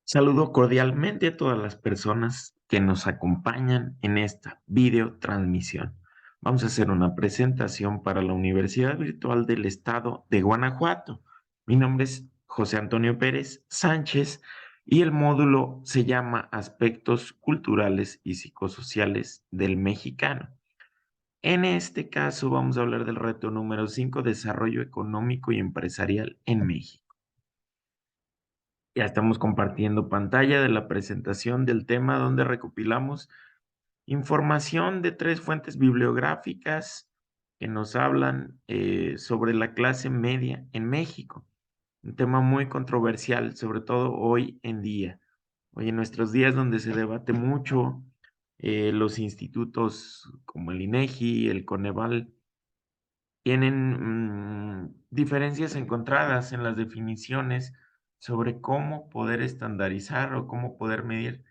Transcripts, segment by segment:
Saludo cordialmente a todas las personas que nos acompañan en esta videotransmisión. Vamos a hacer una presentación para la Universidad Virtual del Estado de Guanajuato. Mi nombre es José Antonio Pérez Sánchez y el módulo se llama Aspectos Culturales y Psicosociales del Mexicano. En este caso vamos a hablar del reto número 5, Desarrollo Económico y Empresarial en México. Ya estamos compartiendo pantalla de la presentación del tema donde recopilamos información de 3 fuentes bibliográficas que nos hablan sobre la clase media en México. Un tema muy controversial, sobre todo hoy en día. Hoy en nuestros días donde se debate mucho, los institutos como el INEGI, el Coneval, tienen diferencias encontradas en las definiciones sobre cómo poder estandarizar o cómo poder medir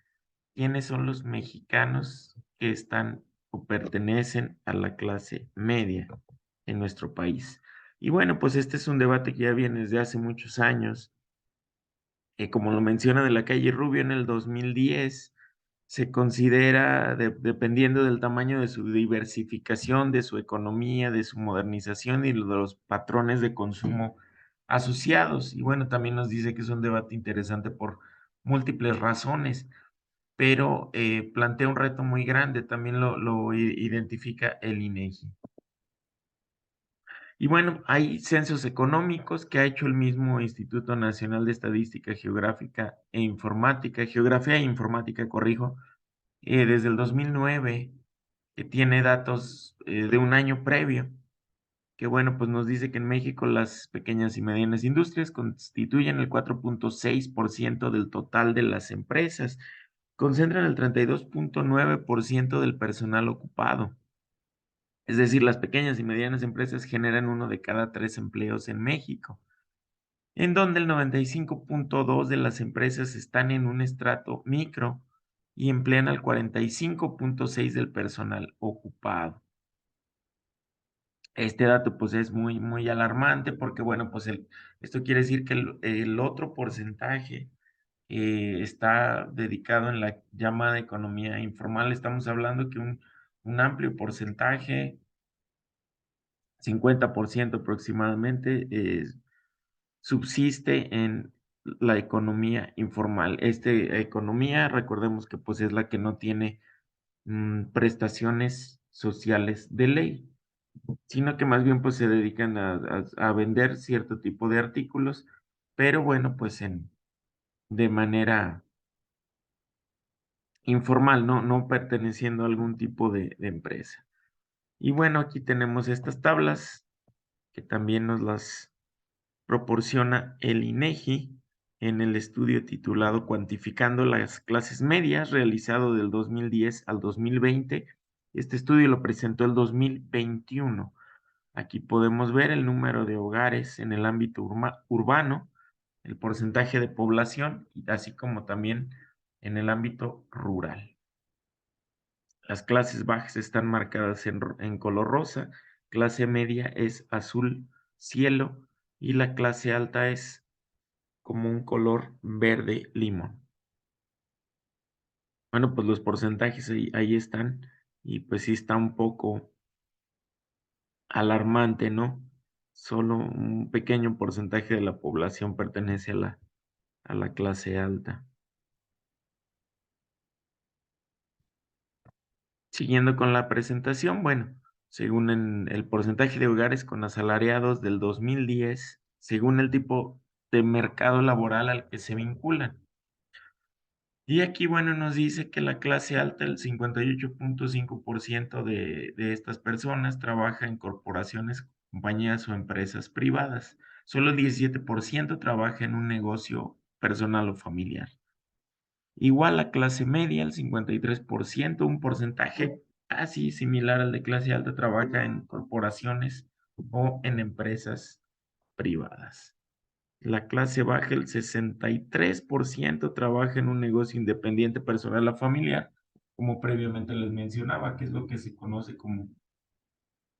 quiénes son los mexicanos que están o pertenecen a la clase media en nuestro país. Y bueno, pues este es un debate que ya viene desde hace muchos años. Como lo menciona de la calle Rubio en el 2010, se considera, dependiendo del tamaño de su diversificación, de su economía, de su modernización y de los patrones de consumo asociados. Y bueno, también nos dice que es un debate interesante por múltiples razones, pero plantea un reto muy grande, también lo identifica el INEGI. Y bueno, hay censos económicos que ha hecho el mismo Instituto Nacional de Estadística Geográfica e Informática, Geografía e Informática, corrijo, desde el 2009, que tiene datos de un año previo, que bueno, pues nos dice que en México las pequeñas y medianas industrias constituyen el 4.6% del total de las empresas, concentran el 32.9% del personal ocupado. Es decir, las pequeñas y medianas empresas generan 1 de cada 3 empleos en México, en donde el 95.2 de las empresas están en un estrato micro y emplean al 45.6 del personal ocupado. Este dato pues es muy alarmante porque bueno, pues esto quiere decir que el otro porcentaje está dedicado en la llamada economía informal. Estamos hablando que un amplio porcentaje, 50% aproximadamente, subsiste en la economía informal. Economía, recordemos que pues es la que no tiene prestaciones sociales de ley, sino que más bien pues se dedican a vender cierto tipo de artículos, pero bueno, pues de manera informal, no perteneciendo a algún tipo de empresa. Y bueno, aquí tenemos estas tablas que también nos las proporciona el INEGI en el estudio titulado Cuantificando las clases medias, realizado del 2010 al 2020. Este estudio lo presentó el 2021. Aquí podemos ver el número de hogares en el ámbito urbano, el porcentaje de población, así como también en el ámbito rural. Las clases bajas están marcadas en color rosa, clase media es azul cielo y la clase alta es como un color verde limón. Bueno, pues los porcentajes ahí están y pues sí está un poco alarmante, ¿no? Solo un pequeño porcentaje de la población pertenece a la clase alta. Siguiendo con la presentación, bueno, según el porcentaje de hogares con asalariados del 2010, según el tipo de mercado laboral al que se vinculan. Y aquí, bueno, nos dice que la clase alta, el 58.5% de estas personas trabaja en corporaciones, compañías o empresas privadas. Solo el 17% trabaja en un negocio personal o familiar. Igual la clase media, el 53%, un porcentaje casi similar al de clase alta, trabaja en corporaciones o en empresas privadas. La clase baja, el 63% trabaja en un negocio independiente personal o familiar, como previamente les mencionaba, que es lo que se conoce como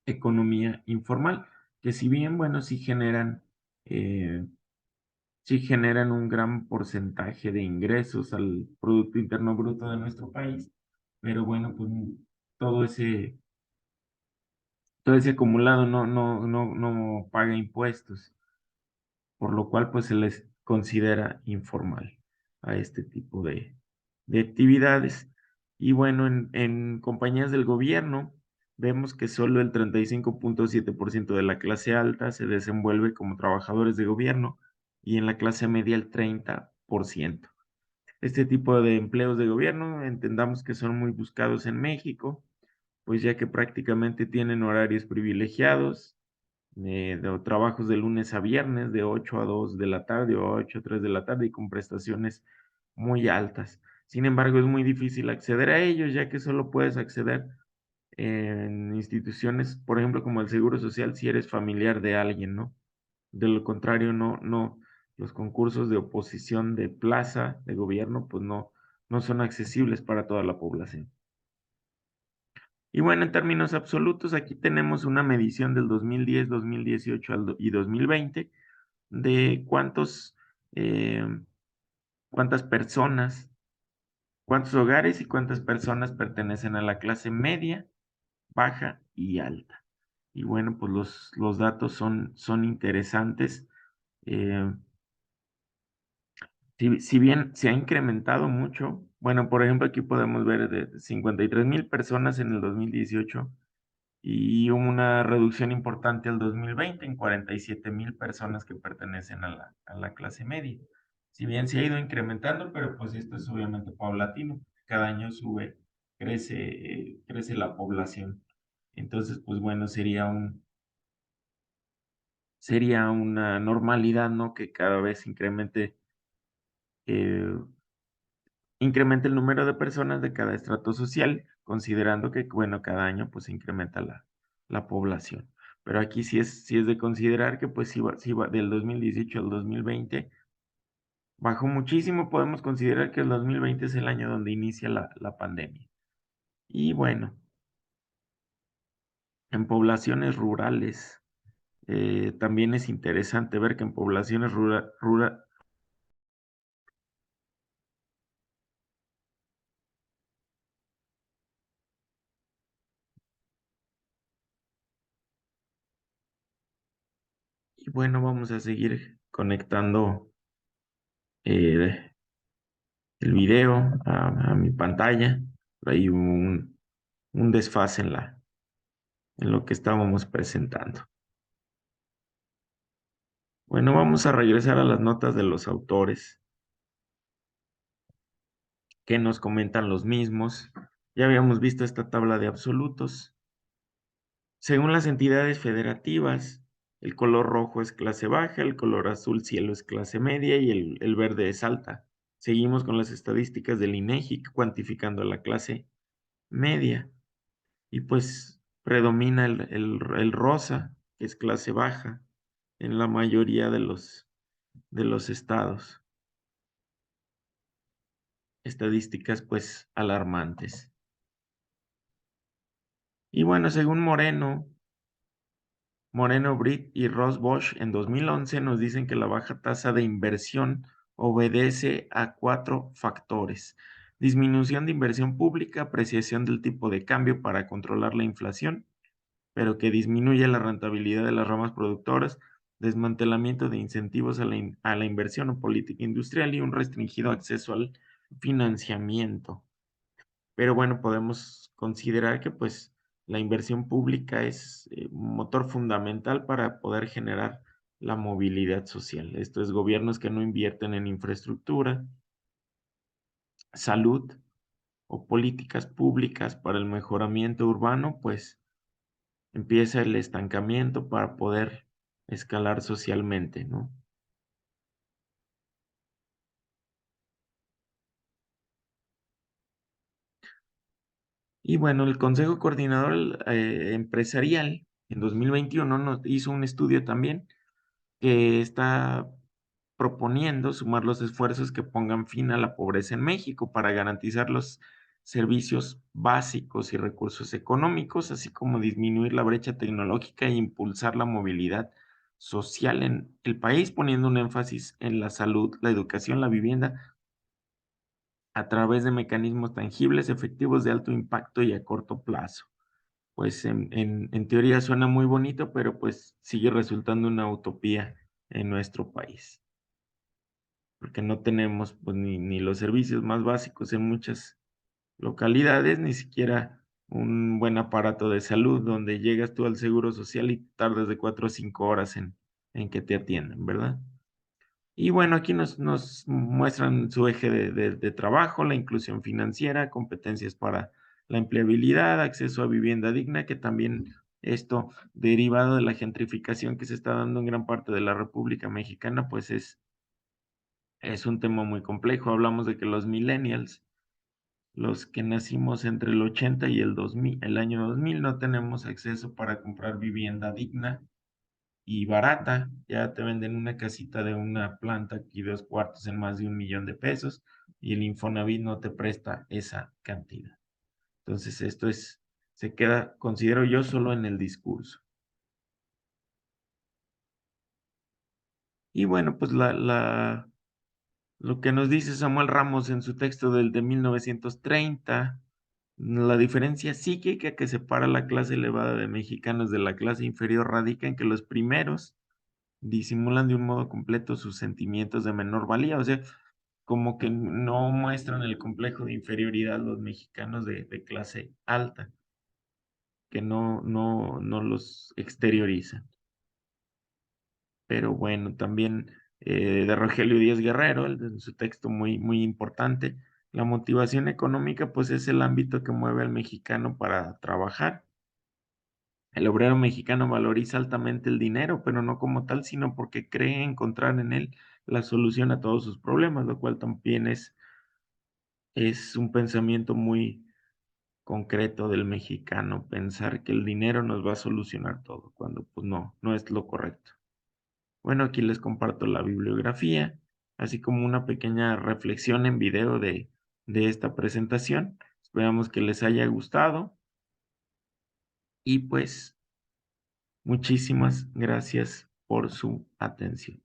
economía informal, que si bien, bueno, sí generan eh, sí generan un gran porcentaje de ingresos al Producto Interno Bruto de nuestro país, pero bueno, pues todo ese, todo ese acumulado no paga impuestos, por lo cual pues se les considera informal a este tipo de actividades. Y bueno, en compañías del gobierno vemos que solo el 35.7% de la clase alta se desenvuelve como trabajadores de gobierno y en la clase media el 30%. Este tipo de empleos de gobierno entendamos que son muy buscados en México, pues ya que prácticamente tienen horarios privilegiados, de trabajos de lunes a viernes, de 8 a 2 de la tarde o 8 a 3 de la tarde y con prestaciones muy altas. Sin embargo, es muy difícil acceder a ellos, ya que solo puedes acceder en instituciones, por ejemplo, como el Seguro Social, si eres familiar de alguien, ¿no? De lo contrario, los concursos de oposición de plaza de gobierno, pues no son accesibles para toda la población. Y bueno, en términos absolutos, aquí tenemos una medición del 2010, 2018 y 2020 de eh, cuántas personas, cuántos hogares y cuántas personas pertenecen a la clase media, baja y alta. Y bueno, pues los datos son interesantes. Eh, si bien se ha incrementado mucho, bueno, por ejemplo, aquí podemos ver de 53,000 personas en el 2018 y hubo una reducción importante al 2020 en 47,000 personas que pertenecen a la clase media. Si bien se ha ido incrementando, pero pues esto es obviamente paulatino. Cada año crece la población. Entonces, pues bueno, sería una normalidad, ¿no? Que cada vez eh, incremente el número de personas de cada estrato social, considerando que, bueno, cada año pues se incrementa la población. Pero aquí sí es de considerar que pues sí va del 2018 al 2020 bajó muchísimo. Podemos considerar que el 2020 es el año donde inicia la pandemia. Y bueno, en poblaciones rurales, también es interesante ver que en poblaciones rurales, y bueno, vamos a seguir conectando eh, el video a mi pantalla. Hay un desfase en lo que estábamos presentando. Bueno, vamos a regresar a las notas de los autores que nos comentan los mismos. Ya habíamos visto esta tabla de absolutos. Según las entidades federativas, el color rojo es clase baja, el color azul cielo es clase media y el verde es alta. Seguimos con las estadísticas del INEGI cuantificando la clase media. Y pues predomina el rosa, que es clase baja, en la mayoría de los estados. Estadísticas pues alarmantes. Y bueno, según Moreno Britt y Ross Bosch en 2011 nos dicen que la baja tasa de inversión obedece a 4 factores: disminución de inversión pública, apreciación del tipo de cambio para controlar la inflación, pero que disminuye la rentabilidad de las ramas productoras, desmantelamiento de incentivos a la inversión o política industrial y un restringido acceso al financiamiento. Pero bueno, podemos considerar que pues la inversión pública es un motor fundamental para poder generar la movilidad social. Esto es, gobiernos que no invierten en infraestructura, salud o políticas públicas para el mejoramiento urbano, pues empieza el estancamiento para poder escalar socialmente, ¿no? Y bueno, el Consejo Coordinador Empresarial en 2021 nos hizo un estudio también que está proponiendo sumar los esfuerzos que pongan fin a la pobreza en México para garantizar los servicios básicos y recursos económicos, así como disminuir la brecha tecnológica e impulsar la movilidad social en el país, poniendo un énfasis en la salud, la educación, la vivienda, a través de mecanismos tangibles, efectivos, de alto impacto y a corto plazo. Pues en teoría suena muy bonito, pero pues sigue resultando una utopía en nuestro país, porque no tenemos pues ni los servicios más básicos en muchas localidades, ni siquiera un buen aparato de salud donde llegas tú al seguro social y tardas de 4 a 5 horas en que te atiendan, ¿verdad? Y bueno, aquí nos muestran su eje de trabajo, la inclusión financiera, competencias para la empleabilidad, acceso a vivienda digna, que también esto, derivado de la gentrificación que se está dando en gran parte de la República Mexicana, pues es un tema muy complejo. Hablamos de que los millennials, los que nacimos entre el 80 y el año 2000, no tenemos acceso para comprar vivienda digna y barata. Ya te venden una casita de una planta y 2 cuartos en más de 1 millón de pesos, y el Infonavit no te presta esa cantidad. Entonces, esto se queda, considero yo, solo en el discurso. Y bueno, pues lo que nos dice Samuel Ramos en su texto del de 1930, la diferencia psíquica que separa la clase elevada de mexicanos de la clase inferior radica en que los primeros disimulan de un modo completo sus sentimientos de menor valía. O sea, como que no muestran el complejo de inferioridad los mexicanos de clase alta, que no los exteriorizan. Pero bueno, también de Rogelio Díaz Guerrero, en su texto muy importante, la motivación económica pues es el ámbito que mueve al mexicano para trabajar. El obrero mexicano valoriza altamente el dinero, pero no como tal, sino porque cree encontrar en él la solución a todos sus problemas, lo cual también es un pensamiento muy concreto del mexicano, pensar que el dinero nos va a solucionar todo, cuando pues no es lo correcto. Bueno, aquí les comparto la bibliografía, así como una pequeña reflexión en video de esta presentación. Esperamos que les haya gustado y pues muchísimas gracias por su atención.